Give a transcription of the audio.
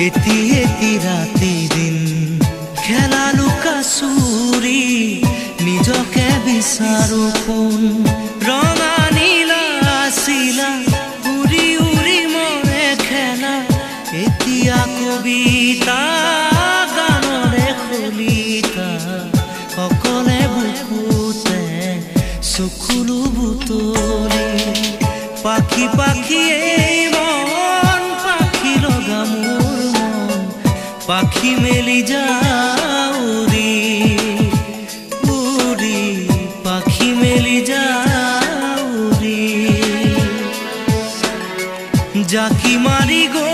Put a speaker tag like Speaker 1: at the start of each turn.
Speaker 1: এটি এটি ৰাতি দিন খেলা লুকা চুৰি নিজকে বিচাৰো কোন ৰঙা নীলা আছিলা উৰি উৰি মৰে খেলা এতিয়া কবিতা গানৰে খলিতা অকলে বুকুতে চকুলো বুটলি পাখি পাখি মন পাখি লগা মোৰ মন পাখি মেলি যাউৰি উৰি পাখি মেলি যাউৰি জাকি মাৰি গৈ